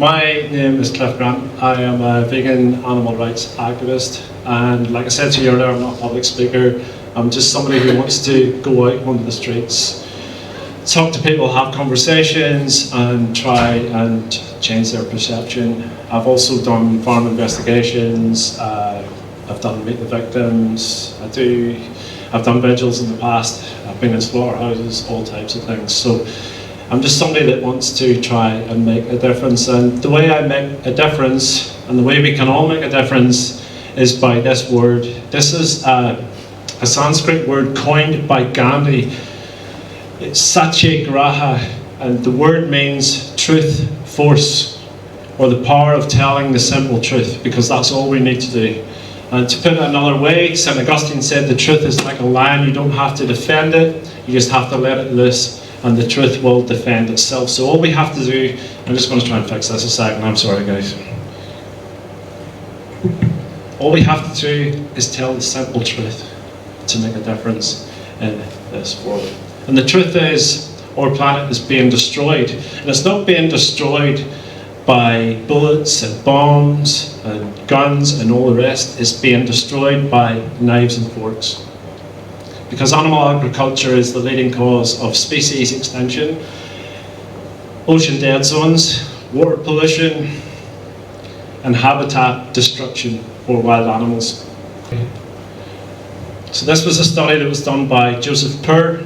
My name is Clif. I am a vegan animal rights activist, and like I said to you earlier, I'm not a public speaker. I'm just somebody who wants to go out onto the streets, talk to people, have conversations, and try and change their perception. I've also done farm investigations. I've done meet the victims. I've done vigils in the past. I've been in slaughterhouses, all types of things. So I'm just somebody that wants to try and make a difference. And the way I make a difference, and the way we can all make a difference, is by this word. This is a Sanskrit word coined by Gandhi. It's satyagraha, and the word means truth, force, or the power of telling the simple truth, because that's all we need to do. And to put it another way, St. Augustine said the truth is like a lion. You don't have to defend it, you just have to let it loose, and the truth will defend itself. So all we have to do, I'm just going to try and fix this a second, I'm sorry guys. All we have to do is tell the simple truth to make a difference in this world. And the truth is, our planet is being destroyed. And it's not being destroyed by bullets and bombs and guns and all the rest. It's being destroyed by knives and forks. Because animal agriculture is the leading cause of species extinction, ocean dead zones, water pollution, and habitat destruction for wild animals. So this was a study that was done by Joseph Purr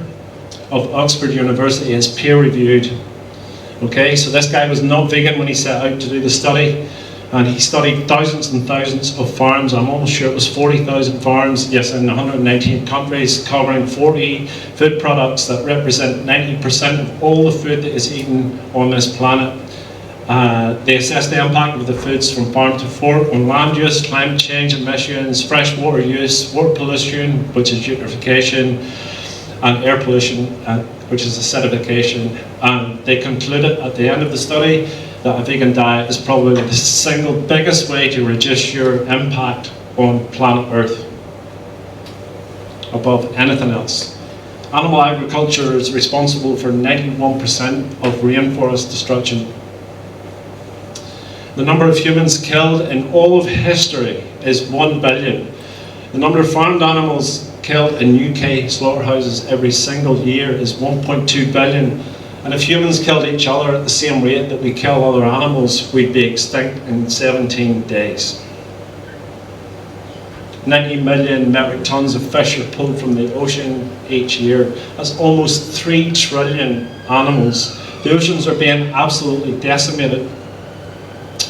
of Oxford University. It's peer-reviewed. Okay, so this guy was not vegan when he set out to do the study, and he studied thousands and thousands of farms. I'm almost sure it was 40,000 farms, yes, in 119 countries, covering 40 food products that represent 90% of all the food that is eaten on this planet. They assessed the impact of the foods from farm to fork on land use, climate change emissions, fresh water use, water pollution, which is eutrophication, and air pollution, which is acidification. And they concluded at the end of the study that a vegan diet is probably the single biggest way to reduce your impact on planet Earth above anything else. Animal agriculture is responsible for 91% of rainforest destruction. The number of humans killed in all of history is 1 billion. The number of farmed animals killed in UK slaughterhouses every single year is 1.2 billion. And if humans killed each other at the same rate that we kill other animals, we'd be extinct in 17 days. 90 million metric tons of fish are pulled from the ocean each year. That's almost 3 trillion animals. The oceans are being absolutely decimated.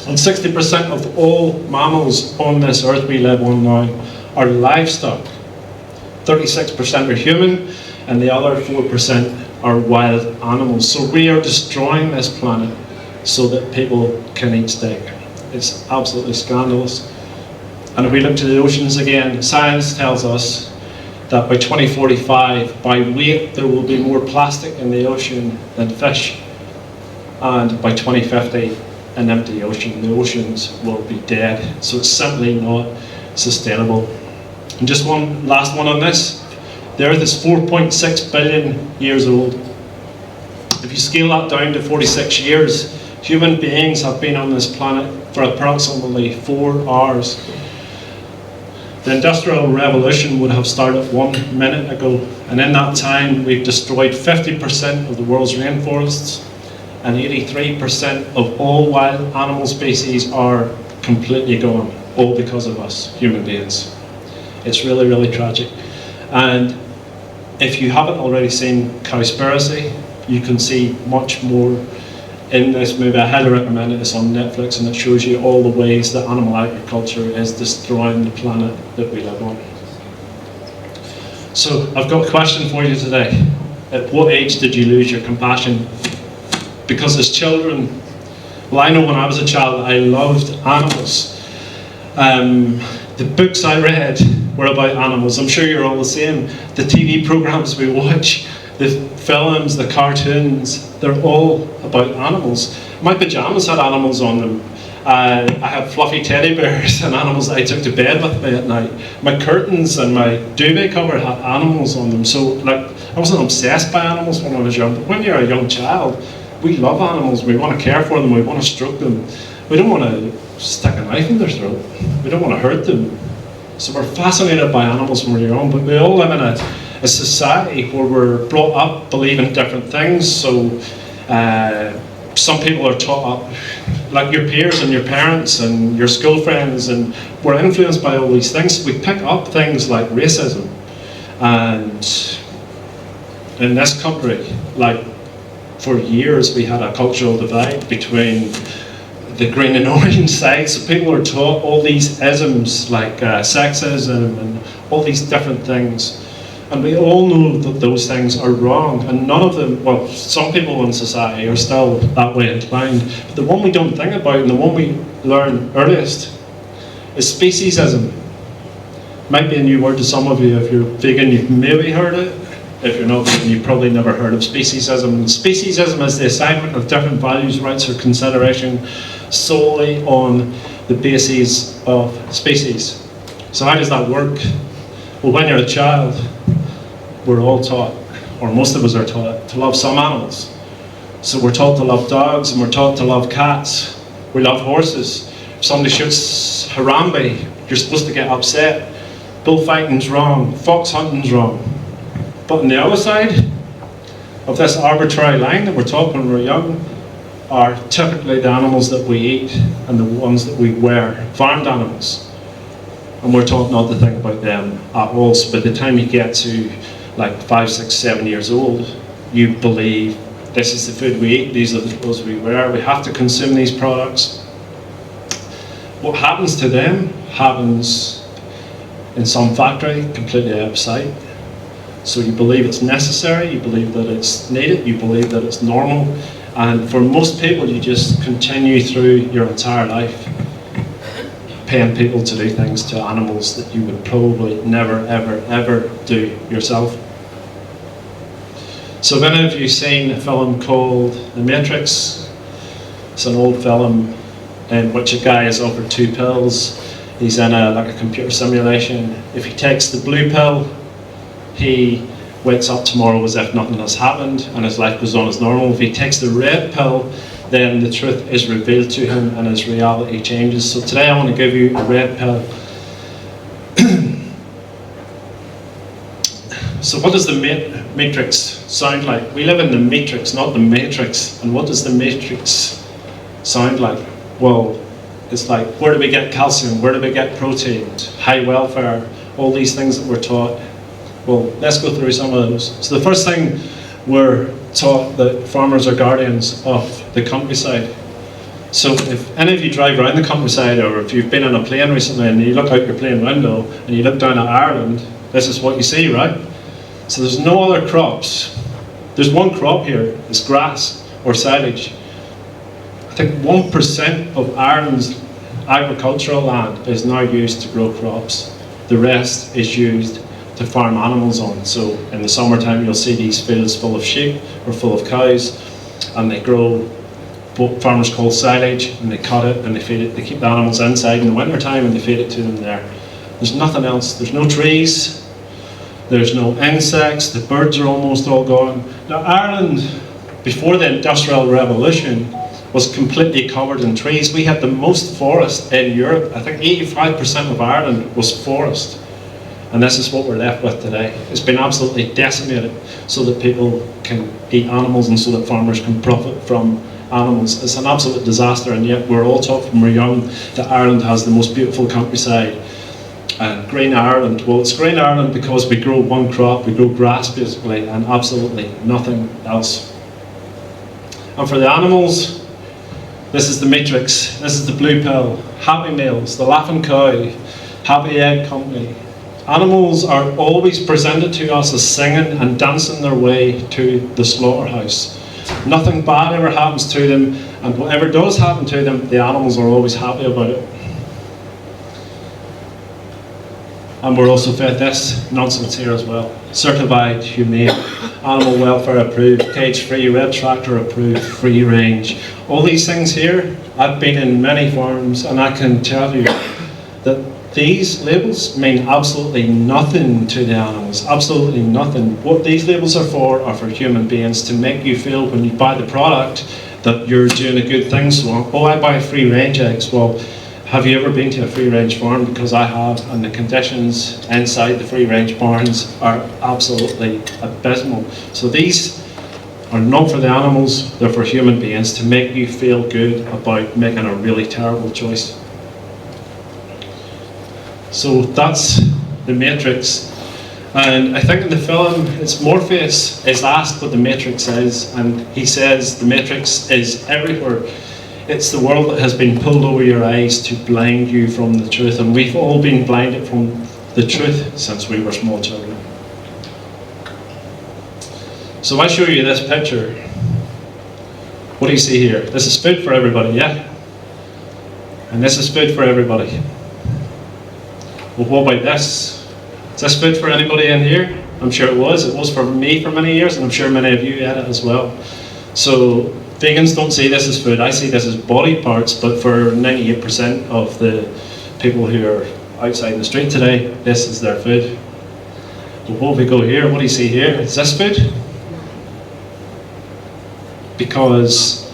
And 60% of all mammals on this earth we live on now are livestock. 36% are human, and the other 4% are wild animals. So we are destroying this planet so that people can eat steak. It's absolutely scandalous. And if we look to the oceans again, science tells us that by 2045, by weight, there will be more plastic in the ocean than fish. And by 2050, an empty ocean. The oceans will be dead. So it's simply not sustainable. And just one last one on this. The Earth is 4.6 billion years old. If you scale that down to 46 years, human beings have been on this planet for approximately 4 hours. The Industrial Revolution would have started 1 minute ago, and in that time we've destroyed 50% of the world's rainforests, and 83% of all wild animal species are completely gone, all because of us, human beings. It's really, really tragic. And if you haven't already seen Cowspiracy, you can see much more in this movie. I highly recommend it. It's on Netflix, and it shows you all the ways that animal agriculture is destroying the planet that we live on. So I've got a question for you today. At what age did you lose your compassion? Because as children, well, I know when I was a child I loved animals. The books I read were about animals. I'm sure you're all the same. The TV programs we watch, the films, the cartoons, they're all about animals. My pajamas had animals on them. I had fluffy teddy bears and animals that I took to bed with me at night. My curtains and my duvet cover had animals on them. So like, I wasn't obsessed by animals when I was young, but when you're a young child, We love animals, we want to care for them, we want to stroke them. We don't want to stick a knife in their throat. We don't want to hurt them. So we're fascinated by animals when we're young, but we all live in a society where we're brought up believing different things. So some people are taught up, like your peers and your parents and your school friends, and we're influenced by all these things. We pick up things like racism. And in this country, like for years we had a cultural divide between the green and orange side. So people are taught all these isms like sexism and all these different things. And we all know that those things are wrong, and none of them, well, some people in society are still that way inclined. But the one we don't think about and the one we learn earliest is speciesism. Might be a new word to some of you. If you're vegan, you've maybe heard it. If you're not vegan, you've probably never heard of speciesism. Speciesism is the assignment of different values, rights, or consideration solely on the basis of species. So how does that work? Well, when you're a child, we're all taught, or most of us are taught, to love some animals. So we're taught to love dogs, and we're taught to love cats. We love horses. If somebody shoots Harambe, you're supposed to get upset. Bullfighting's wrong, fox hunting's wrong. But on the other side of this arbitrary line that we're taught when we're young are typically the animals that we eat and the ones that we wear, farmed animals. And we're taught not to think about them at all. So by the time you get to like 5, 6, 7 years old, you believe this is the food we eat, these are the clothes we wear, we have to consume these products. What happens to them happens in some factory completely out of sight. So you believe it's necessary, you believe that it's needed, you believe that it's normal, and for most people you just continue through your entire life paying people to do things to animals that you would probably never, ever, ever do yourself. So have any of you seen a film called The Matrix? It's an old film in which a guy is offered 2 pills. He's in like a computer simulation. If he takes the blue pill, he wakes up tomorrow as if nothing has happened and his life goes on as normal. If he takes the red pill, then the truth is revealed to him and his reality changes. So today I want to give you a red pill. So what does the matrix sound like? We live in the matrix, not the matrix. And what does the matrix sound like? Well, it's like, where do we get calcium? Where do we get protein? High welfare, all these things that we're taught. Well, let's go through some of those. So the first thing, we're taught that farmers are guardians of the countryside. So if any of you drive around the countryside, or if you've been on a plane recently and you look out your plane window and you look down at Ireland, this is what you see, right? So there's no other crops. There's one crop here, it's grass or silage. I think 1% of Ireland's agricultural land is now used to grow crops. The rest is used to farm animals on. So in the summertime you'll see these fields full of sheep or full of cows, and they grow what farmers call silage, and they cut it and they feed it. They keep the animals inside in the winter time and they feed it to them there. There's nothing else. There's no trees, there's no insects, the birds are almost all gone. Now Ireland, before the Industrial Revolution, was completely covered in trees. We had the most forest in Europe. I think 85% of Ireland was forest. And this is what we're left with today. It's been absolutely decimated so that people can eat animals and so that farmers can profit from animals. It's an absolute disaster, and yet we're all taught when we're young that Ireland has the most beautiful countryside. And green Ireland, well, it's green Ireland because we grow one crop, we grow grass basically, and absolutely nothing else. And for the animals, this is the matrix, this is the blue pill, Happy Meals, the Laughing Cow, Happy Egg Company. Animals are always presented to us as singing and dancing their way to the slaughterhouse. Nothing bad ever happens to them, and whatever does happen to them, the animals are always happy about it. And we're also fed this nonsense here as well. Certified, humane, animal welfare approved, cage-free, red tractor approved, free range. All these things here, I've been in many farms, and I can tell you that these labels mean absolutely nothing to the animals, absolutely nothing. What these labels are for human beings, to make you feel when you buy the product that you're doing a good thing. So, oh, I buy free range eggs. Well, have you ever been to a free range farm? Because I have, and the conditions inside the free range barns are absolutely abysmal. So these are not for the animals, they're for human beings, to make you feel good about making a really terrible choice. So that's the Matrix. And I think in the film, it's Morpheus is asked what the Matrix is, and he says the Matrix is everywhere. It's the world that has been pulled over your eyes to blind you from the truth, and we've all been blinded from the truth since we were small children. So I show you this picture. What do you see here? This is food for everybody, yeah? And this is food for everybody. Well, what about this? Is this food for anybody in here? I'm sure it was. It was for me for many years, and I'm sure many of you had it as well. So vegans don't see this as food. I see this as body parts, but for 98% of the people who are outside in the street today, this is their food. But what we go here, what do you see here? Is this food? Because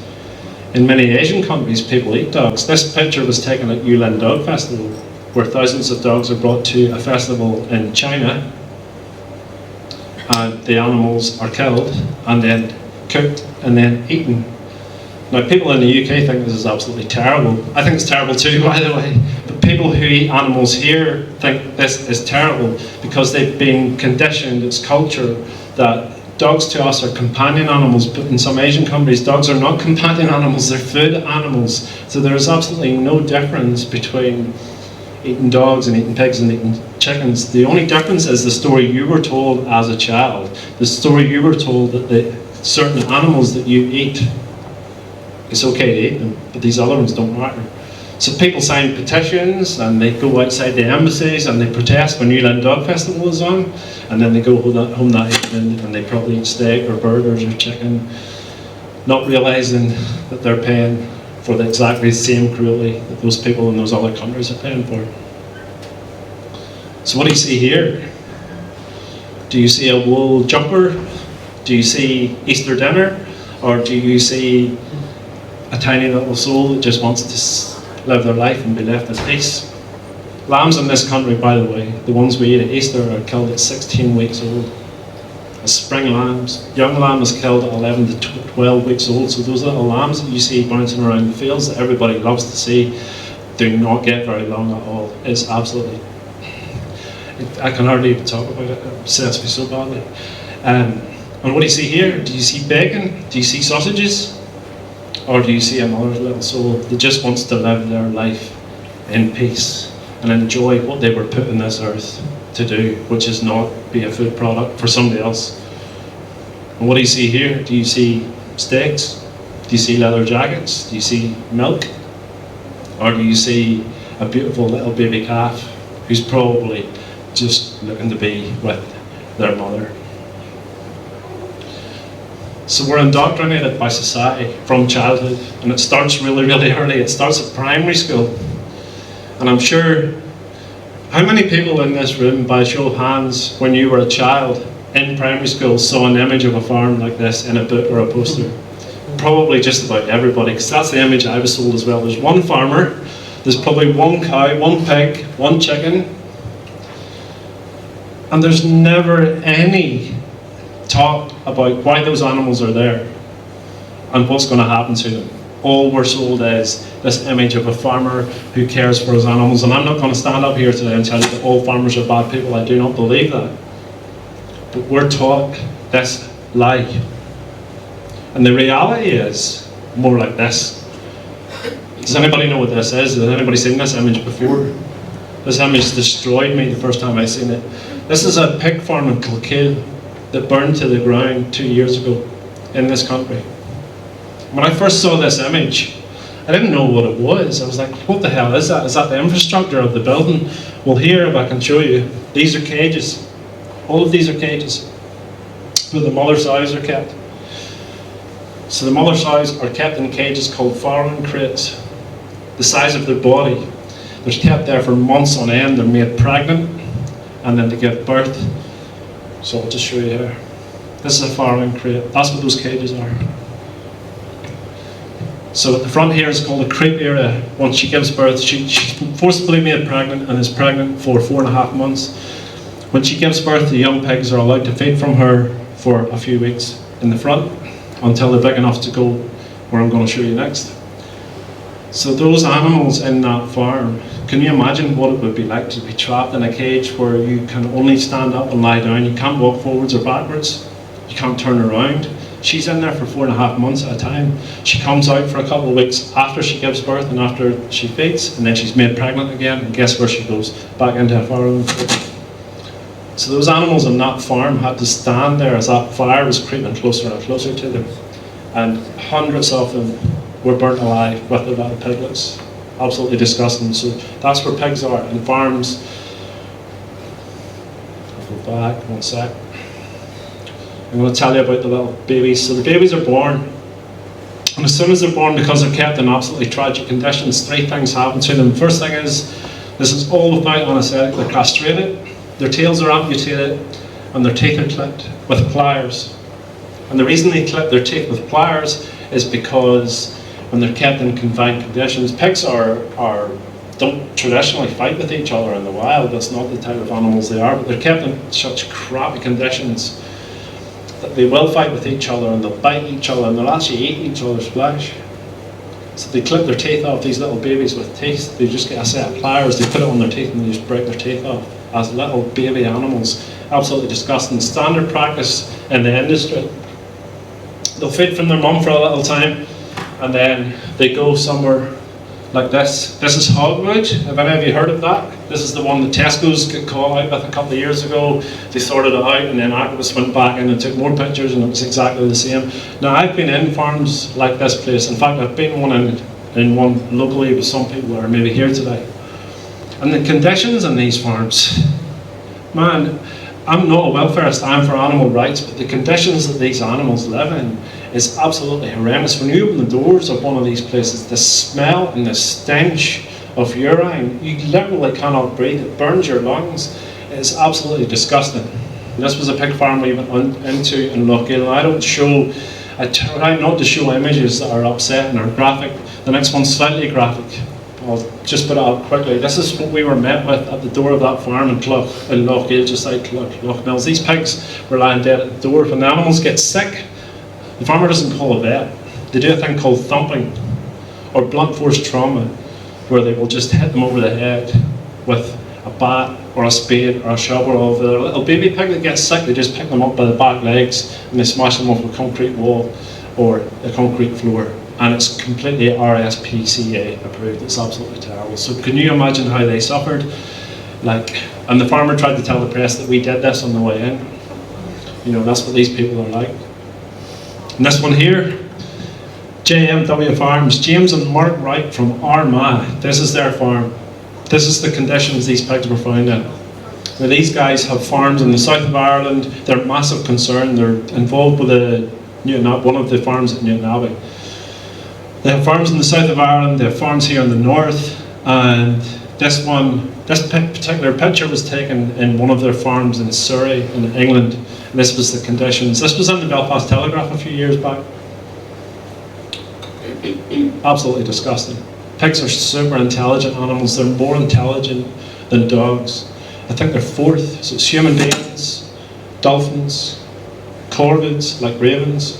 in many Asian countries, people eat dogs. This picture was taken at Yulin Dog Festival, where thousands of dogs are brought to a festival in China, and the animals are killed and then cooked and then eaten. Now, people in the UK think this is absolutely terrible. I think it's terrible too, by the way. But people who eat animals here think this is terrible because they've been conditioned, it's culture, that dogs to us are companion animals, but in some Asian countries, dogs are not companion animals, they're food animals. So there's absolutely no difference between eating dogs and eating pigs and eating chickens. The only difference is the story you were told as a child. The story you were told that the certain animals that you eat, it's okay to eat them, but these other ones don't matter. So people sign petitions and they go outside the embassies and they protest when Yulin Dog Festival is on, and then they go home that evening and they probably eat steak or burgers or chicken, not realising that they're paying for the exactly same cruelty that those people in those other countries are paying for. So what do you see here? Do you see a wool jumper? Do you see Easter dinner? Or do you see a tiny little soul that just wants to live their life and be left at peace? Lambs in this country, by the way, the ones we eat at Easter, are killed at 16 weeks old. As spring lambs, young lamb is killed at 11 to 12 weeks old. So those little lambs that you see bouncing around the fields that everybody loves to see do not get very long at all. It's absolutely, I can hardly even talk about it. It upsets me so badly. And what do you see here? Do you see bacon? Do you see sausages? Or do you see a mother's little soul that just wants to live their life in peace and enjoy what they were put on this earth to do, which is not be a food product for somebody else? And what do you see here? Do you see steaks? Do you see leather jackets? Do you see milk? Or do you see a beautiful little baby calf who's probably just looking to be with their mother? So we're indoctrinated by society from childhood, and it starts really, really early. It starts at primary school. And I'm sure, how many people in this room, by a show of hands, when you were a child in primary school, saw an image of a farm like this in a book or a poster? Probably just about everybody, because that's the image I was sold as well. There's one farmer, there's probably one cow, one pig, one chicken, and there's never any talk about why those animals are there and what's going to happen to them. All we're sold is this image of a farmer who cares for his animals. And I'm not going to stand up here today and tell you that all farmers are bad people. I do not believe that. But we're taught this lie. And the reality is more like this. Does anybody know what this is? Has anybody seen this image before? This image destroyed me the first time I seen it. This is a pig farm in Calves that burned to the ground 2 years ago in this country. When I first saw this image, I didn't know what it was. I was like, what the hell is that? Is that the infrastructure of the building? Well, here, if I can show you, these are cages. All of these are cages where the mother sows are kept. So the mother sows are kept in cages called farrowing crates, the size of their body. They're kept there for months on end, they're made pregnant, and then they give birth. So I'll just show you here. This is a farrowing crate, that's what those cages are. So at the front here is called a creep area. Once she gives birth, she's forcibly made pregnant and is pregnant for 4.5 months. When she gives birth, the young pigs are allowed to feed from her for a few weeks in the front until they're big enough to go where I'm going to show you next. So those animals in that farm, can you imagine what it would be like to be trapped in a cage where you can only stand up and lie down, you can't walk forwards or backwards, you can't turn around. She's in there for 4.5 months at a time. She comes out for a couple of weeks after she gives birth and after she feeds, and then she's made pregnant again, and guess where she goes? Back into a farrowing crate. So those animals on that farm had to stand there as that fire was creeping closer and closer to them. And hundreds of them were burnt alive with their little piglets. Absolutely disgusting. So that's where pigs are, in farms. I'll go back, one sec. I'm going to tell you about the little babies. So the babies are born, and as soon as they're born, because they're kept in absolutely tragic conditions, 3 things happen to them. First thing is, this is all without anaesthetic, they're castrated, their tails are amputated, and their teeth are clipped with pliers. And the reason they clip their teeth with pliers is because when they're kept in confined conditions, pigs don't traditionally fight with each other in the wild. That's not the type of animals they are, but they're kept in such crappy conditions that they will fight with each other, and they'll bite each other, and they'll actually eat each other's flesh. So they clip their teeth off, these little babies with teeth. They just get a set of pliers, they put it on their teeth, and they just break their teeth off as little baby animals. Absolutely disgusting. Standard practice in the industry. They'll feed from their mum for a little time, and then they go somewhere like this. This is hogwood. Have any of you heard of that? This is the one that Tesco's got caught out with a couple of years ago. They sorted it out, and then activists went back in and took more pictures, and it was exactly the same. Now, I've been in farms like this place. In fact, I've been in one locally with some people that are maybe here today. And the conditions in these farms, man, I'm not a welfarist, I'm for animal rights, but the conditions that these animals live in is absolutely horrendous. When you open the doors of one of these places, the smell and the stench of urine, you literally cannot breathe. It burns your lungs. It's absolutely disgusting. And this was a pig farm we went into in Lochgill. I try not to show images that are upsetting or graphic. The next one's slightly graphic. I'll just put it up quickly. This is what we were met with at the door of that farm in Lochgill, just outside Lochmills. These pigs were lying dead at the door. When the animals get sick, the farmer doesn't call a vet. They do a thing called thumping or blunt force trauma, where they will just hit them over the head with a bat or a spade or a shovel. Or if they're a little baby pig that gets sick, they just pick them up by the back legs and they smash them off a concrete wall or a concrete floor. And it's completely RSPCA approved. It's absolutely terrible. So can you imagine how they suffered? And the farmer tried to tell the press that we did this on the way in. You know, that's what these people are like. And this one here, JMW Farms, James and Mark Wright from Armagh. This is their farm. This is the conditions these pigs were found in. Now, these guys have farms in the south of Ireland. They're a massive concern. They're involved with one of the farms at Newton Abbey. They have farms in the south of Ireland, they have farms here in the north, and this particular picture was taken in one of their farms in Surrey in England, and this was the conditions. This was in the Belfast Telegraph a few years back. Absolutely disgusting. Pigs are super intelligent animals. They're more intelligent than dogs. I think they're fourth, so it's human beings, dolphins, corvids like ravens,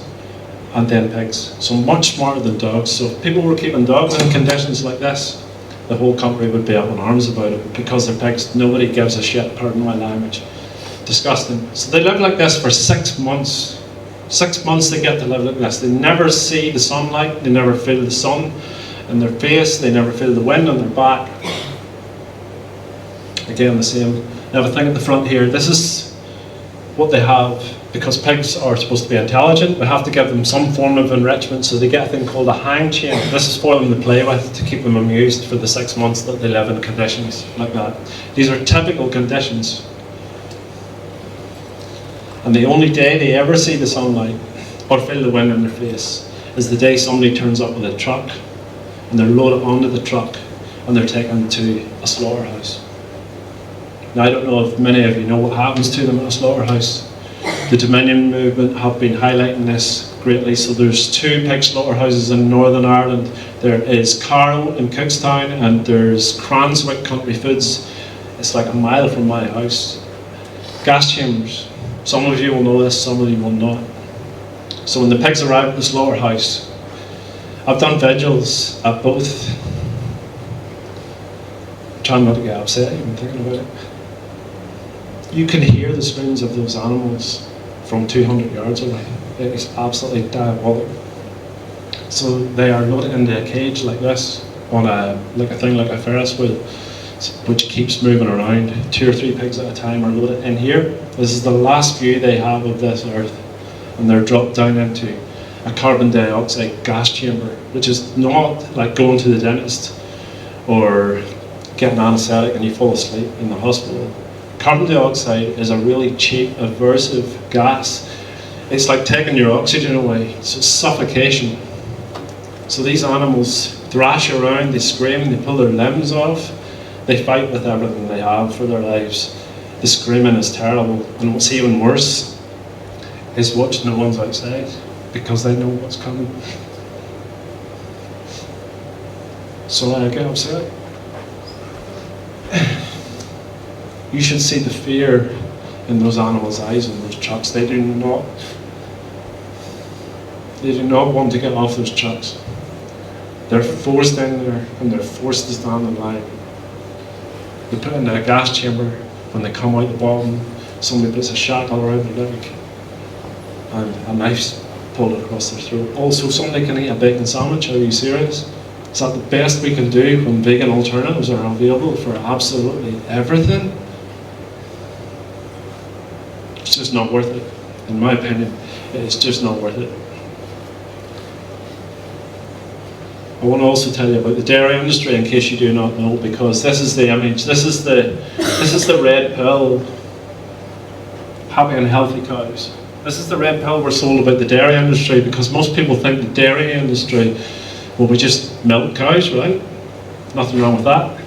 and then pigs. So much smarter than dogs. So if people were keeping dogs in conditions like this, the whole country would be up in arms about it. Because they're pigs, nobody gives a shit, pardon my language. Disgusting. So they live like this for 6 months. 6 months they get to live like this. They never see the sunlight, they never feel the sun in their face, they never feel the wind on their back. Again, the same. They have a thing at the front here. This is what they have. Because pigs are supposed to be intelligent, we have to give them some form of enrichment, so they get a thing called a hang chain. This is for them to play with, to keep them amused for the 6 months that they live in conditions like that. These are typical conditions. And the only day they ever see the sunlight or feel the wind in their face is the day somebody turns up with a truck and they're loaded onto the truck and they're taken to a slaughterhouse. Now, I don't know if many of you know what happens to them at a slaughterhouse. The Dominion movement have been highlighting this greatly. So there's 2 pig slaughterhouses in Northern Ireland. There is Carroll in Cookstown, and there's Cranswick Country Foods. It's like a mile from my house. Gas chambers. Some of you will know this, some of you will not. So when the pigs arrive at the slaughterhouse, I've done vigils at both. Trying not to get upset even thinking about it. You can hear the screams of those animals from 200 yards away. It is absolutely diabolic. So they are loaded into a cage like this, on a Ferris wheel, which keeps moving around. 2 or 3 pigs at a time are loaded in here. This is the last view they have of this earth, and they're dropped down into a carbon dioxide gas chamber, which is not like going to the dentist or getting anesthetic and you fall asleep in the hospital. Carbon dioxide is a really cheap, aversive gas. It's like taking your oxygen away. So it's suffocation. So these animals thrash around, they scream, they pull their limbs off, they fight with everything they have for their lives. The screaming is terrible. And what's even worse is watching the ones outside, because they know what's coming. So I get upset. You should see the fear in those animals' eyes in those trucks. They do not want to get off those trucks. They're forced in there, and they're forced to stand in line. They put in a gas chamber. When they come out the bottom, somebody puts a shackle around their leg, and a knife's pulled across their throat. Also, somebody can eat a bacon sandwich. Are you serious? Is that the best we can do when vegan alternatives are available for absolutely everything? It's just not worth it. In my opinion, it's just not worth it. I want to also tell you about the dairy industry, in case you do not know, because this is the image. This is the red pill. Happy and healthy cows. This is the red pill we're sold about the dairy industry, because most people think the dairy industry, well, we just milk cows, right? Nothing wrong with that.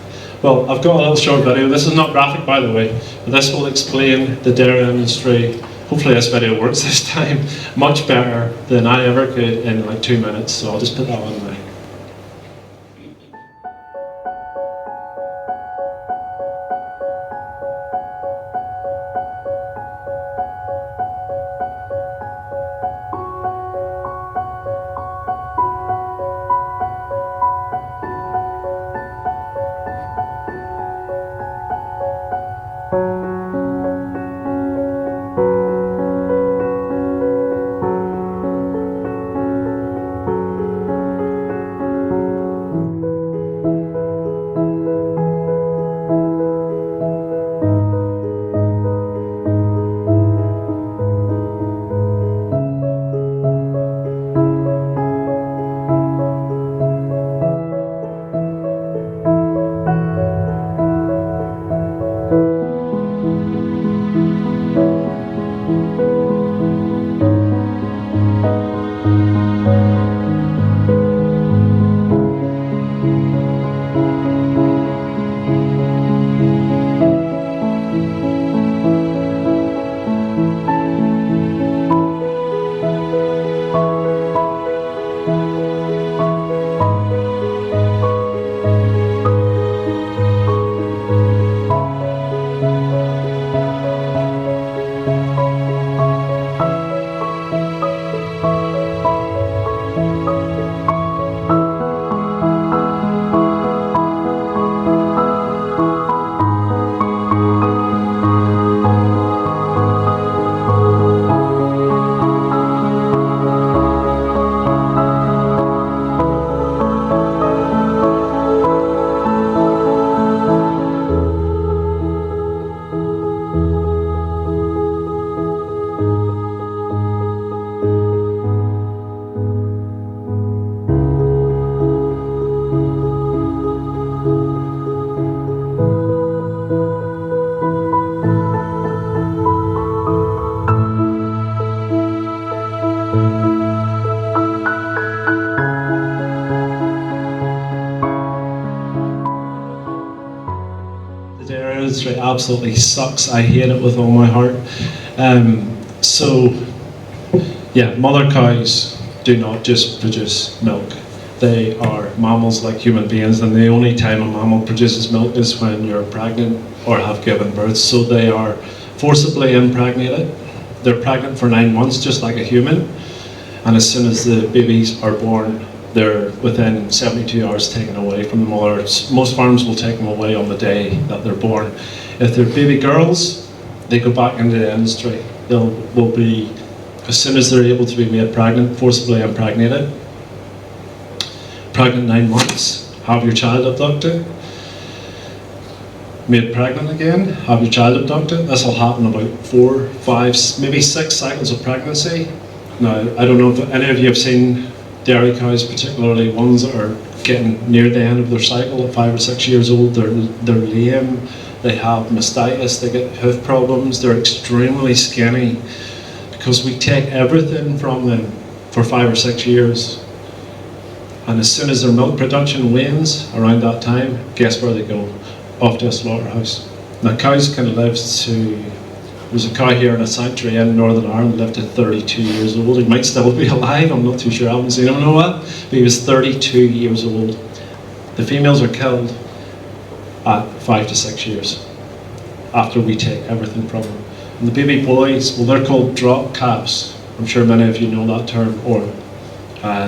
Well, I've got a little short video. This is not graphic, by the way, but this will explain the dairy industry. Hopefully this video works this time much better than I ever could in like 2 minutes, so I'll just put that on now. industry absolutely sucks. I hate it with all my heart. So, yeah, mother cows do not just produce milk. They are mammals like human beings, and the only time a mammal produces milk is when you're pregnant or have given birth. So they are forcibly impregnated. They're pregnant for 9 months, just like a human. And as soon as the babies are born, they're within 72 hours taken away from the mother. Most farms will take them away on the day that they're born. If they're baby girls, they go back into the industry. Will be, as soon as they're able to be made pregnant, forcibly impregnated. Pregnant 9 months, have your child abducted. Made pregnant again, have your child abducted. This will happen about 4, 5, maybe 6 cycles of pregnancy. Now, I don't know if any of you have seen dairy cows, particularly ones that are getting near the end of their cycle at 5 or 6 years old. They're lame, they have mastitis, they get hoof problems, they're extremely skinny because we take everything from them for 5 or 6 years. And as soon as their milk production wanes around that time, guess where they go? Off to a slaughterhouse. Now, cows can live to, there's a cow here in a sanctuary in Northern Ireland, lived to 32 years old. He might still be alive, I'm not too sure, I haven't seen him in a while, but he was 32 years old. The females are killed at 5 to 6 years after we take everything from them. And the baby boys, well, they're called drop calves. I'm sure many of you know that term, or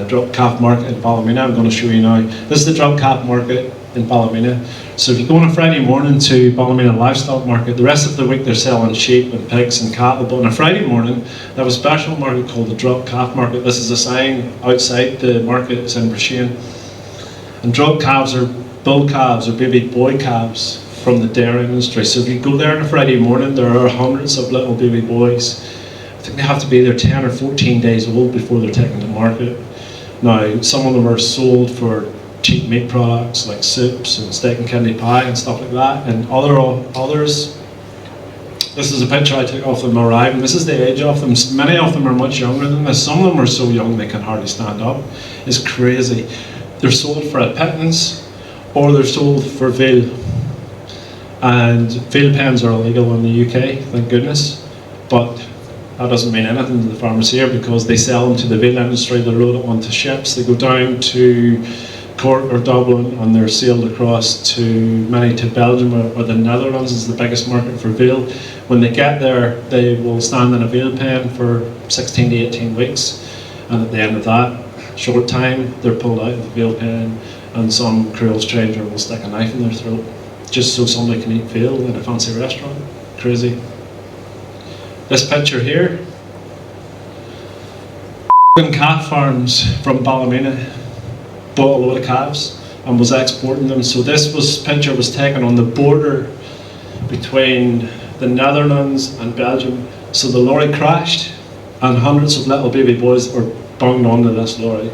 drop calf market in Ballymena. I'm going to show you now. This is the drop calf market in Ballymena. So if you go on a Friday morning to Ballymena Livestock Market, the rest of the week they're selling sheep and pigs and cattle, but on a Friday morning they have a special market called the drop calf market. This is a sign outside the market, it's in Brashean. And drop calves are bull calves or baby boy calves from the dairy industry. So if you go there on a Friday morning, there are hundreds of little baby boys. I think they have to be either 10 or 14 days old before they're taken to market. Now, some of them are sold for cheap meat products like soups and steak and kidney pie and stuff like that, and others. This is a picture I took of them arriving. This is the age of them. Many of them are much younger than this. Some of them are so young they can hardly stand up. It's crazy. They're sold for a pittance, or they're sold for veal. And veal pens are illegal in the UK, thank goodness. But that doesn't mean anything to the farmers here because they sell them to the veal industry, they load it onto ships, they go down to Cork or Dublin and they're sailed across to Belgium or the Netherlands is the biggest market for veal. When they get there, they will stand in a veal pen for 16 to 18 weeks, and at the end of that short time, they're pulled out of the veal pen and some cruel stranger will stick a knife in their throat just so somebody can eat veal in a fancy restaurant. Crazy. This picture here, calf farms from Ballymena bought a load of calves and was exporting them. So this picture was taken on the border between the Netherlands and Belgium. So the lorry crashed and hundreds of little baby boys were bunged onto this lorry.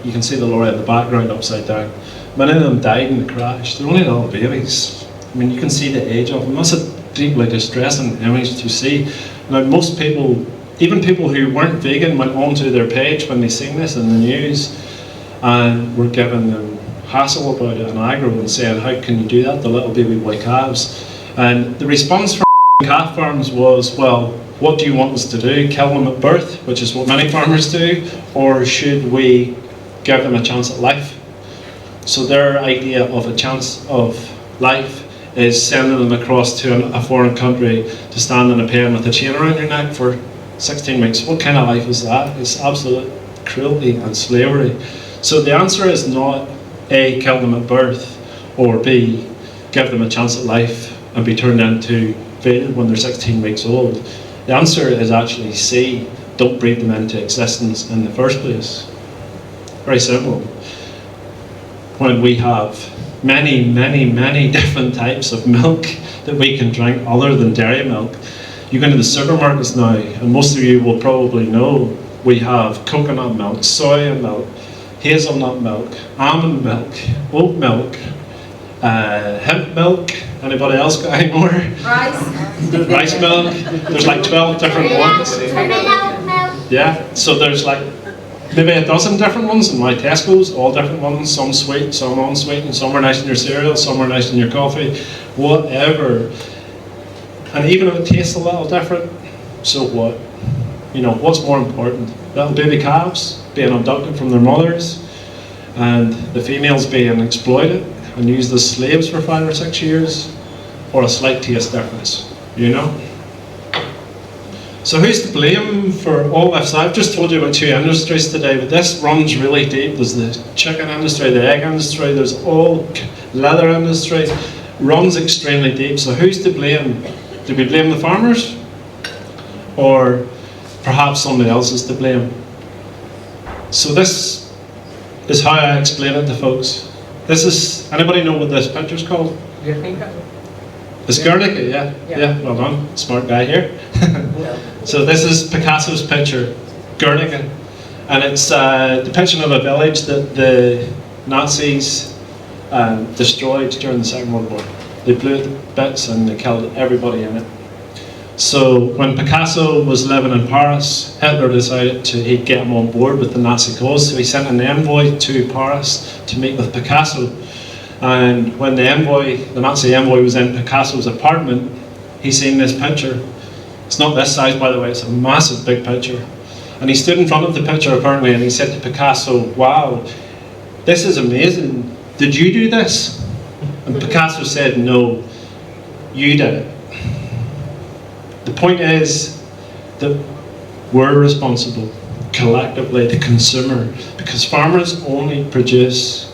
You can see the lorry in the background upside down. Many of them died in the crash. They're only little babies. I mean, you can see the age of them. That's a deeply distressing image to see. Now, most people, even people who weren't vegan, went onto their page when they seen this in the news and were giving them hassle about it and aggro and saying, how can you do that, the little baby boy calves? And the response from calf farms was, well, what do you want us to do? Kill them at birth, which is what many farmers do, or should we give them a chance at life? So their idea of a chance of life is sending them across to a foreign country to stand in a pen with a chain around your neck for 16 weeks. What kind of life is that? It's absolute cruelty and slavery. So the answer is not A, kill them at birth, or B, give them a chance at life and be turned into veal when they're 16 weeks old. The answer is actually C, don't breed them into existence in the first place. Very simple. When we have many different types of milk that we can drink other than dairy milk. You go into the supermarkets now, and most of you will probably know, we have coconut milk, soya milk, hazelnut milk, almond milk, oat milk, hemp milk. Anybody else got any more? Rice milk. There's like 12 different ones. Yeah, so there's like maybe a dozen different ones in my Tesco's, all different ones, some sweet, some unsweet, and some are nice in your cereal, some are nice in your coffee. whatever. And even if it tastes a little different, so what? You know, what's more important? Little baby calves being abducted from their mothers and the females being exploited and used as slaves for 5 or 6 years, or a slight taste difference, you know? So who's to blame for all this? I've just told you about 2 industries today, but this runs really deep. There's the chicken industry, the egg industry, there's all leather industry, runs extremely deep. So who's to blame? Do we blame the farmers? Or perhaps somebody else is to blame? So this is how I explain it to folks. This is, anybody know what this picture's called? Guernica. It's Guernica, yeah. Yeah, well done, smart guy here. So this is Picasso's picture, Guernica. And it's a depiction of a village that the Nazis destroyed during the Second World War. They blew it to bits and they killed everybody in it. So when Picasso was living in Paris, Hitler decided he'd get him on board with the Nazi cause, so he sent an envoy to Paris to meet with Picasso. And when the Nazi envoy was in Picasso's apartment, he seen this picture. It's not this size, by the way, it's a massive big picture. And he stood in front of the picture apparently and he said to Picasso, "Wow, this is amazing. Did you do this?" And Picasso said, "No, you did it." The point is that we're responsible, collectively, the consumer, because farmers only produce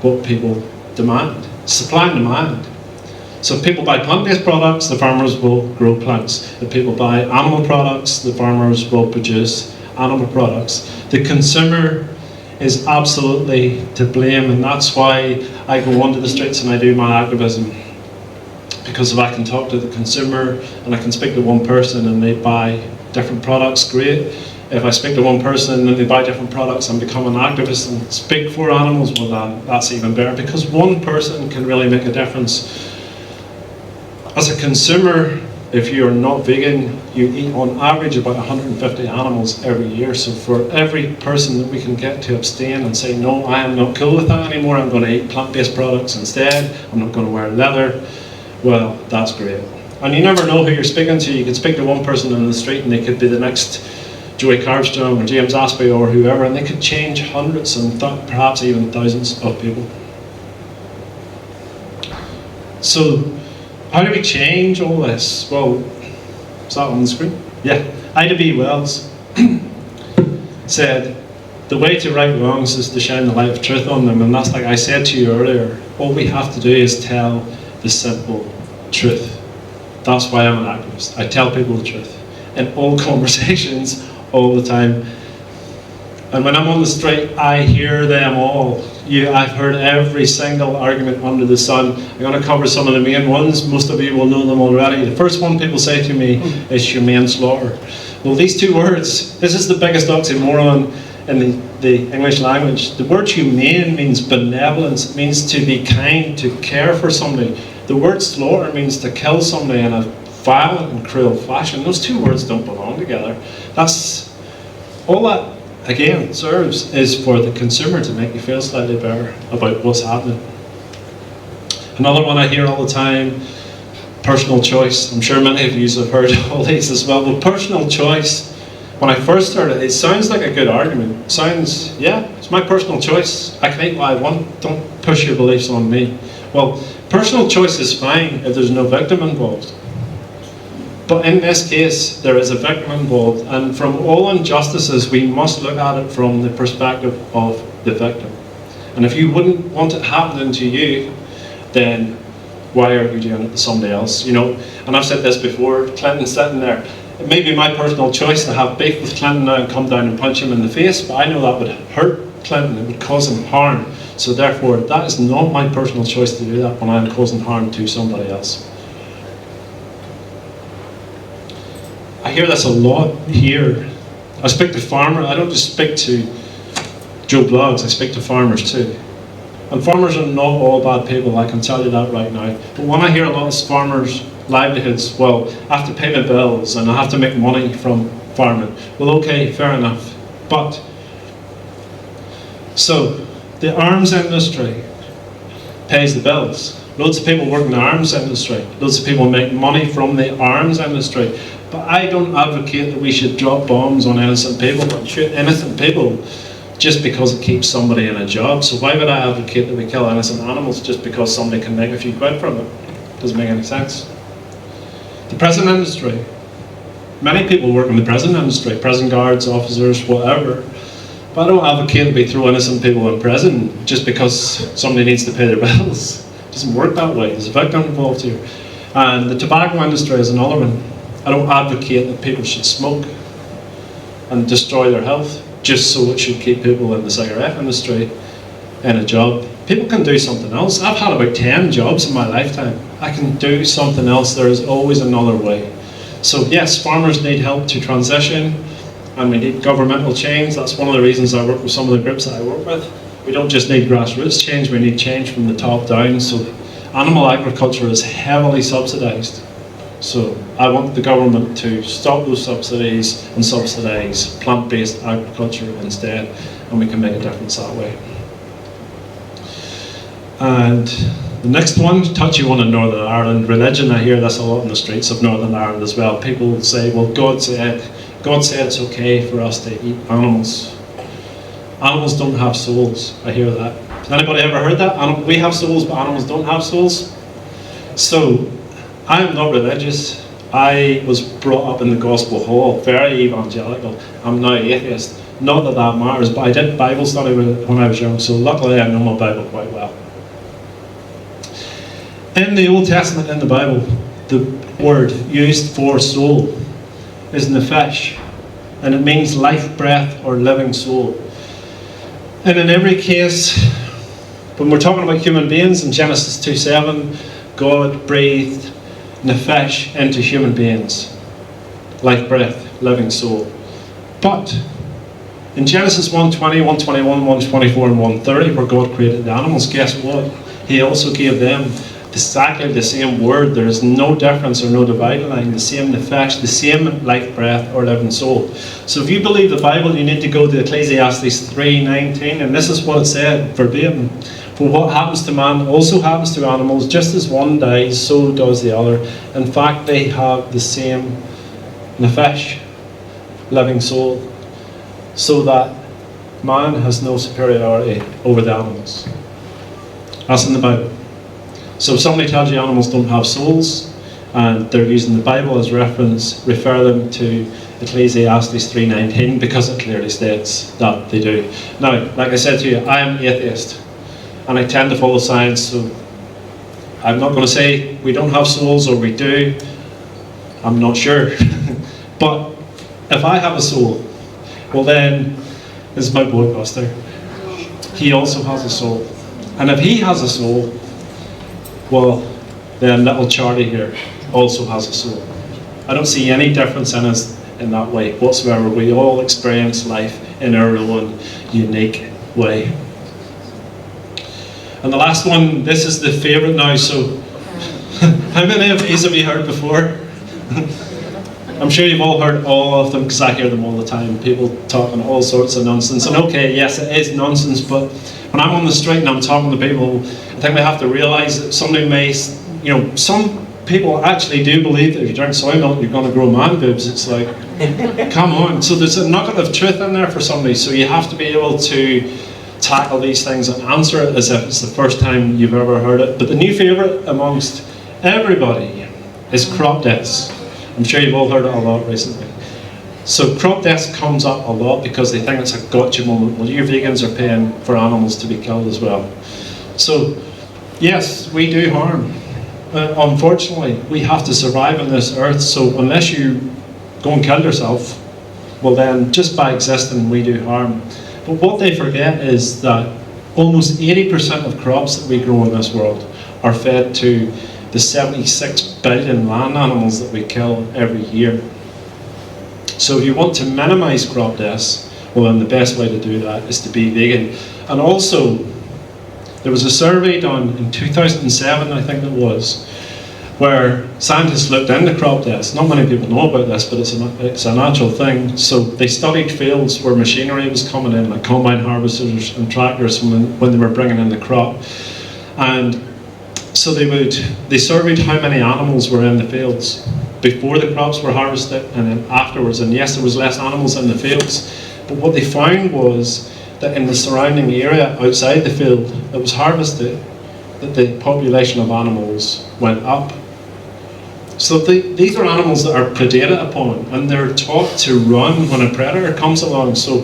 what people demand, supply and demand. So if people buy plant-based products, the farmers will grow plants. If people buy animal products, the farmers will produce animal products. The consumer is absolutely to blame, and that's why I go onto the streets and I do my activism. Because if I can talk to the consumer and I can speak to one person and they buy different products, great. If I speak to one person and they buy different products and become an activist and speak for animals, well that's even better, because one person can really make a difference. As a consumer, if you're not vegan, you eat on average about 150 animals every year. So for every person that we can get to abstain and say, no, I am not cool with that anymore, I'm going to eat plant-based products instead, I'm not going to wear leather, well, that's great. And you never know who you're speaking to. You could speak to one person in the street and they could be the next Joey Carbstrom or James Aspey or whoever, and they could change hundreds and perhaps even thousands of people. So, how do we change all this? Well, is that on the screen? Yeah. Ida B. Wells said, the way to right wrongs is to shine the light of truth on them, and that's like I said to you earlier, all we have to do is tell the simple truth. That's why I'm an activist. I tell people the truth in all conversations, all the time. And when I'm on the street, I hear them all. I've heard every single argument under the sun. I'm going to cover some of the main ones. Most of you will know them already. The first one people say to me is humane slaughter. Well, these 2 words, this is the biggest oxymoron in the English language. The word humane means benevolence. It means to be kind, to care for somebody. The word slaughter means to kill somebody in a violent and cruel fashion. Those 2 words don't belong together. That's all that, again, serves is for the consumer to make you feel slightly better about what's happening. Another one I hear all the time, personal choice. I'm sure many of you have heard all these as well. But personal choice, when I first started, it sounds like a good argument. It sounds, yeah, it's my personal choice. I can eat what I want. Don't push your beliefs on me. Well, personal choice is fine if there's no victim involved. But in this case, there is a victim involved, and from all injustices, we must look at it from the perspective of the victim. And if you wouldn't want it happening to you, then why are you doing it to somebody else? You know, and I've said this before, Clinton's sitting there. It may be my personal choice to have beef with Clinton now and come down and punch him in the face, but I know that would hurt Clinton, it would cause him harm. So therefore, that is not my personal choice to do that when I'm causing harm to somebody else. I hear this a lot here. I speak to farmers. I don't just speak to Joe Blogs, I speak to farmers too. And farmers are not all bad people, I can tell you that right now. But when I hear a lot of farmers' livelihoods, well, I have to pay my bills and I have to make money from farming. Well, okay, fair enough. But, so, the arms industry pays the bills. Loads of people work in the arms industry. Loads of people make money from the arms industry. But I don't advocate that we should drop bombs on innocent people and shoot innocent people just because it keeps somebody in a job. So why would I advocate that we kill innocent animals just because somebody can make a few quid from it? Doesn't make any sense. The prison industry. Many people work in the prison industry, prison guards, officers, whatever. But I don't advocate that we throw innocent people in prison just because somebody needs to pay their bills. It doesn't work that way. There's a victim involved here. And the tobacco industry is another one. I don't advocate that people should smoke and destroy their health just so it should keep people in the cigarette industry in a job. People can do something else. I've had about 10 jobs in my lifetime. I can do something else. There is always another way. So yes, farmers need help to transition, and we need governmental change. That's one of the reasons I work with some of the groups that I work with. We don't just need grassroots change, we need change from the top down. So animal agriculture is heavily subsidised. So I want the government to stop those subsidies and subsidise plant-based agriculture instead, and we can make a difference that way. And the next one, touchy one in Northern Ireland, religion. I hear this a lot in the streets of Northern Ireland as well. People say, well, God said it's okay for us to eat animals. Animals don't have souls. I hear that. Has anybody ever heard that? We have souls, but animals don't have souls. So I am not religious. I was brought up in the Gospel Hall, very evangelical. I'm now atheist. Not that that matters, but I did Bible study when I was young, so luckily I know my Bible quite well. In the Old Testament, in the Bible, the word used for soul is nephesh, and it means life, breath, or living soul. And in every case, when we're talking about human beings, in Genesis 2:7, God breathed nephesh into human beings. Life, breath, living soul. But in Genesis 1:20, 1:21, 1:24, and 1:30, where God created the animals, guess what? He also gave them exactly the same word. There is no difference or no dividing line. The same nephesh, the same life, breath, or living soul. So if you believe the Bible, you need to go to Ecclesiastes 3:19, and this is what it said verbatim. For what happens to man also happens to animals. Just as one dies, so does the other. In fact, they have the same nephesh, living soul, so that man has no superiority over the animals. That's in the Bible. So if somebody tells you animals don't have souls, and they're using the Bible as reference, refer them to Ecclesiastes 3:19, because it clearly states that they do. Now, like I said to you, I am atheist, and I tend to follow science, so I'm not going to say we don't have souls or we do. I'm not sure. But if I have a soul, well then, this is my boy Buster. He also has a soul. And if he has a soul, well, then little Charlie here also has a soul. I don't see any difference in us in that way whatsoever. We all experience life in our own unique way. And the last one, this is the favourite now, so how many of these have you heard before? I'm sure you've all heard all of them, because I hear them all the time. People talking all sorts of nonsense. And okay, yes, it is nonsense, but when I'm on the street and I'm talking to people, I think we have to realise that somebody may, some people actually do believe that if you drink soy milk, you're going to grow man boobs. It's like, come on. So there's a nugget of truth in there for somebody. So you have to be able to tackle these things and answer it as if it's the first time you've ever heard it. But the new favourite amongst everybody is crop deaths. I'm sure you've all heard it a lot recently. So crop deaths comes up a lot because they think it's a gotcha moment. Well, you vegans are paying for animals to be killed as well. So yes, we do harm. Unfortunately, we have to survive on this earth, so unless you go and kill yourself, well then, just by existing, we do harm. But what they forget is that almost 80% of crops that we grow in this world are fed to the 76 billion land animals that we kill every year. So if you want to minimise crop deaths, well then the best way to do that is to be vegan. And also, there was a survey done in 2007, I think it was, where scientists looked into crop deaths. Not many people know about this, but it's a natural thing. So they studied fields where machinery was coming in, like combine harvesters and tractors when they were bringing in the crop. And So they surveyed how many animals were in the fields before the crops were harvested and then afterwards. And yes, there was less animals in the fields, but what they found was that in the surrounding area outside the field that was harvested, that the population of animals went up. So these are animals that are predated upon, and they're taught to run when a predator comes along. So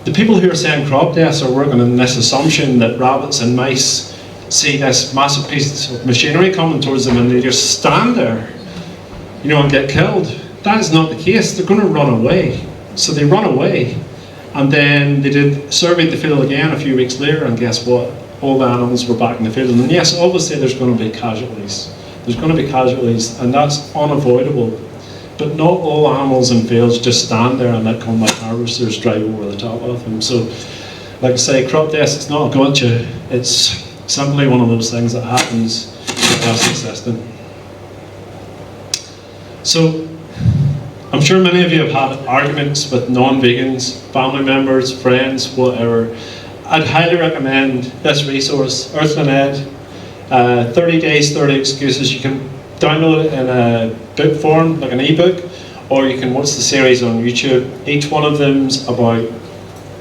the people who are saying crop deaths are working on this assumption that rabbits and mice see this massive piece of machinery coming towards them and they just stand there, you know, and get killed. That is not the case. They're going to run away. So they run away, and then they surveyed the field again a few weeks later, and guess what? All the animals were back in the field. And yes, obviously there's going to be casualties. There's going to be casualties, and that's unavoidable. But not all animals in fields just stand there and let combat harvesters drive over the top of them. So, like I say, crop deaths, it's not a gotcha. It's simply one of those things that happens with us existing. So, I'm sure many of you have had arguments with non-vegans, family members, friends, whatever. I'd highly recommend this resource, Earthling Ed, 30 Days, 30 Excuses. You can download it in a book form, like an ebook, or you can watch the series on YouTube. Each one of them's about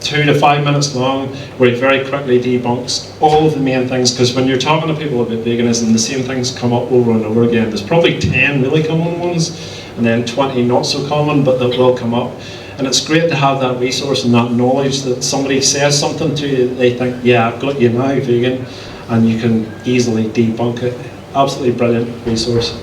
2 to 5 minutes long, where it very quickly debunks all of the main things, because when you're talking to people about veganism, the same things come up over and over again. There's probably 10 really common ones, and then 20 not so common, but that will come up. And it's great to have that resource and that knowledge that somebody says something to you that they think, yeah, I've got you now, vegan, and you can easily debunk it. Absolutely brilliant resource.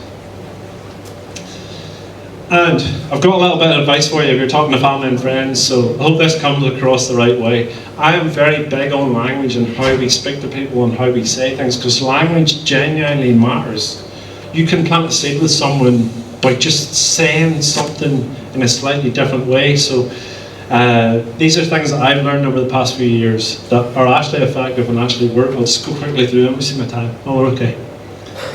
And I've got a little bit of advice for you if you're talking to family and friends, so I hope this comes across the right way. I am very big on language and how we speak to people and how we say things, because language genuinely matters. You can plant a seed with someone by just saying something in a slightly different way. So these are things that I've learned over the past few years that are actually effective and actually work. I'll just go quickly through them. Let me see my time. Oh, we're okay.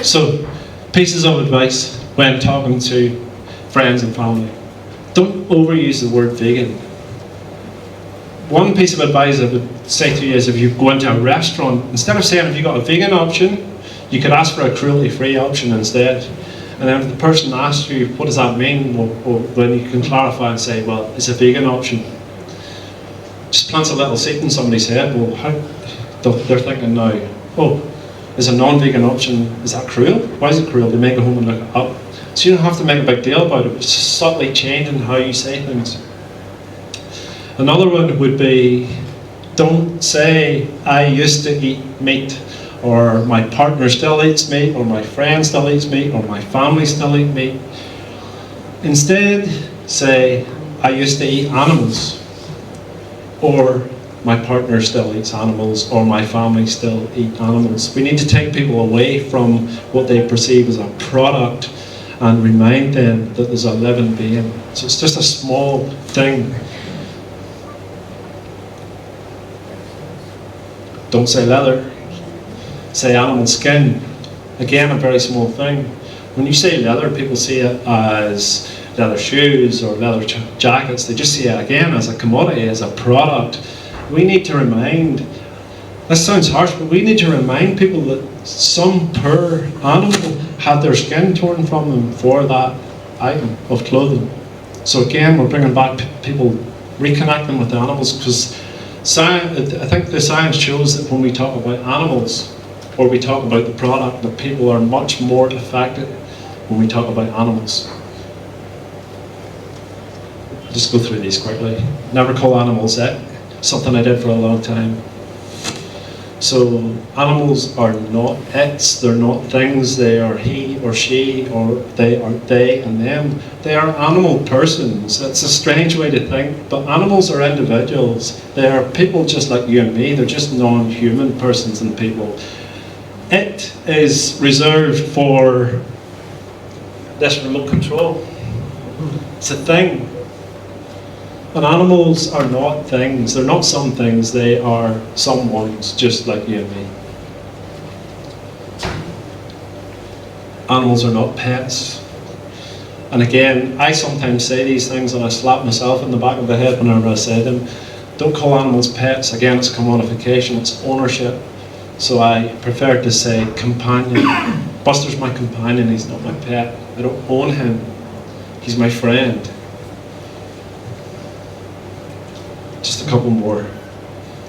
So, pieces of advice when talking to friends and family. Don't overuse the word vegan. One piece of advice I would say to you is, if you go into a restaurant, instead of saying if you've got a vegan option, you could ask for a cruelty-free option instead. And then if the person asks you, what does that mean? Well, then you can clarify and say, well, it's a vegan option. Just plants a little seed in somebody's head. Well, how? They're thinking now, oh, is a non-vegan option, is that cruel? Why is it cruel? They make it home and look it up. So you don't have to make a big deal about it. It's just subtly changing how you say things. Another one would be, don't say, I used to eat meat, or my partner still eats meat, or my friend still eats meat, or my family still eat meat. Instead, say, I used to eat animals, or my partner still eats animals, or my family still eat animals. We need to take people away from what they perceive as a product and remind them that there's a living being. So it's just a small thing. Don't say leather. Say animal skin. Again, a very small thing. When you say leather, people see it as leather shoes or leather jackets. They just see it again as a commodity, as a product. We need to remind, this sounds harsh, but we need to remind people that some poor animal had their skin torn from them for that item of clothing. So again, we're bringing back people, reconnecting with the animals, because I think the science shows that when we talk about animals, or we talk about the product, that people are much more affected when we talk about animals. I'll just go through these quickly. Never call animals it. Something I did for a long time. So animals are not its, they're not things, they are he or she, or they are they and them. They are animal persons. It's a strange way to think, but animals are individuals. They are people just like you and me, they're just non-human persons and people. It is reserved for this remote control. It's a thing. And animals are not things. They're not some things. They are someones, just like you and me. Animals are not pets. And again, I sometimes say these things and I slap myself in the back of the head whenever I say them. Don't call animals pets. Again, it's commodification. It's ownership. So I prefer to say companion. Buster's my companion, he's not my pet. I don't own him, he's my friend. Just a couple more.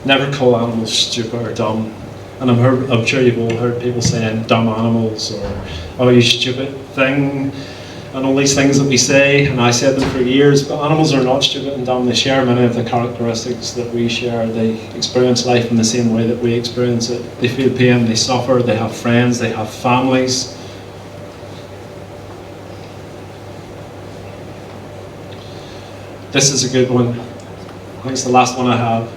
Never call animals stupid or dumb. And I'm sure you've all heard people saying dumb animals or, oh, you stupid thing, and all these things that we say, and I said them for years, but animals are not stupid and dumb. They share many of the characteristics that we share. They experience life in the same way that we experience it. They feel pain, they suffer, they have friends, they have families. This is a good one. I think it's the last one I have.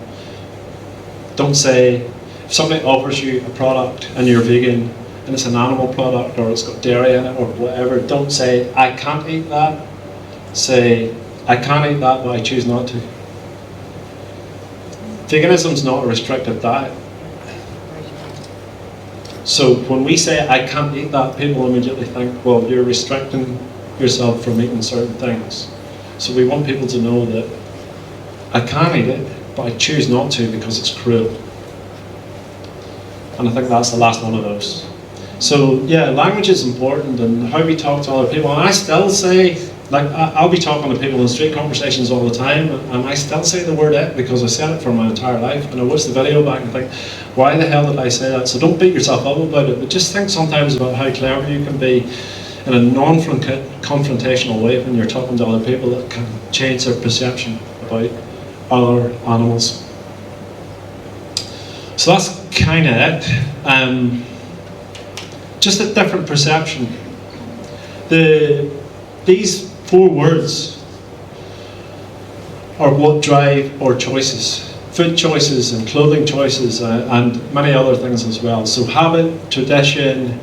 Don't say, if somebody offers you a product and you're vegan and it's an animal product or it's got dairy in it or whatever, don't say, I can't eat that. Say, I can't eat that, but I choose not to. Veganism's not a restrictive diet. So when we say, I can't eat that, people immediately think, well, you're restricting yourself from eating certain things. So we want people to know that I can eat it, but I choose not to because it's cruel. And I think that's the last one of those. So yeah, language is important, and how we talk to other people. And I still say, like, I'll be talking to people in street conversations all the time, and I still say the word it because I said it for my entire life. And I watch the video back and think, why the hell did I say that? So don't beat yourself up about it, but just think sometimes about how clever you can be in a non-confrontational way when you're talking to other people that can change their perception about other animals. So that's kind of it. Just a different perception. These 4 words are what drive our choices. Food choices and clothing choices and many other things as well. So habit, tradition,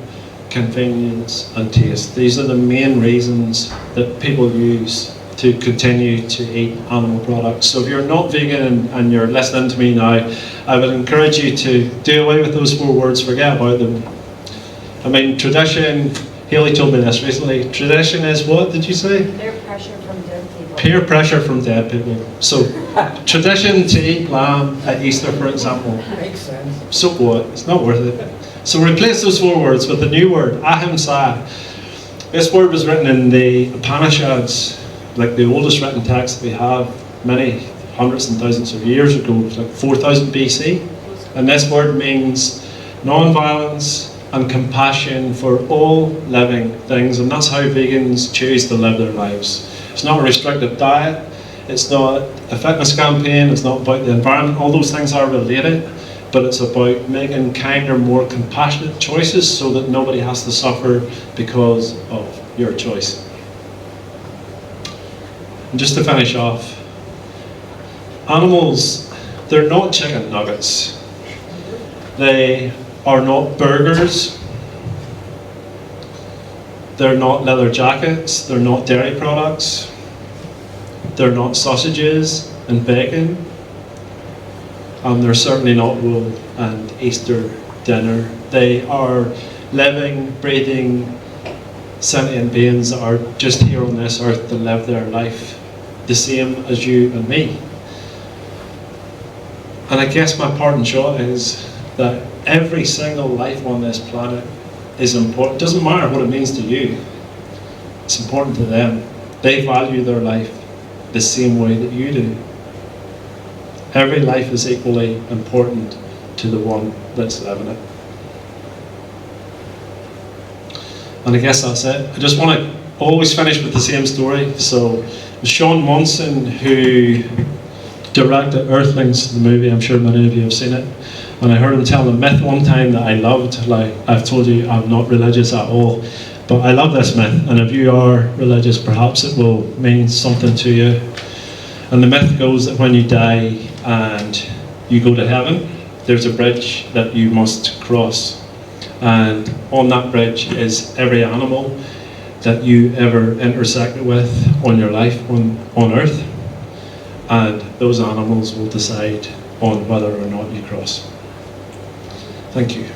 convenience and taste. These are the main reasons that people use to continue to eat animal products. So if you're not vegan and you're listening to me now, I would encourage you to do away with those 4 words, forget about them. I mean, tradition, Haley told me this recently, tradition is what, did you say? Peer pressure from dead people. Peer pressure from dead people. So, tradition to eat lamb at Easter, for example. Makes sense. So what? It's not worth it. So replace those 4 words with the new word, ahimsa. This word was written in the Upanishads, like the oldest written text that we have, many hundreds and thousands of years ago, like 4000 BC. And this word means non-violence and compassion for all living things, and that's how vegans choose to live their lives. It's not a restrictive diet, it's not a fitness campaign, it's not about the environment. All those things are related, but it's about making kinder, more compassionate choices so that nobody has to suffer because of your choice. And just to finish off, animals, they're not chicken nuggets. They are not burgers, they're not leather jackets, they're not dairy products, they're not sausages and bacon, and they're certainly not wool and Easter dinner. They are living, breathing, sentient beings that are just here on this earth to live their life the same as you and me. And I guess my parting shot is that every single life on this planet is important. It doesn't matter what it means to you. It's important to them. They value their life the same way that you do. Every life is equally important to the one that's living it. And I guess that's it. I just want to always finish with the same story. So it was Sean Monson who directed Earthlings, the movie. I'm sure many of you have seen it. And I heard him tell a myth one time that I loved. Like, I've told you, I'm not religious at all, but I love this myth. And if you are religious, perhaps it will mean something to you. And the myth goes that when you die and you go to heaven, there's a bridge that you must cross. And on that bridge is every animal that you ever intersected with on your life on Earth. And those animals will decide on whether or not you cross. Thank you.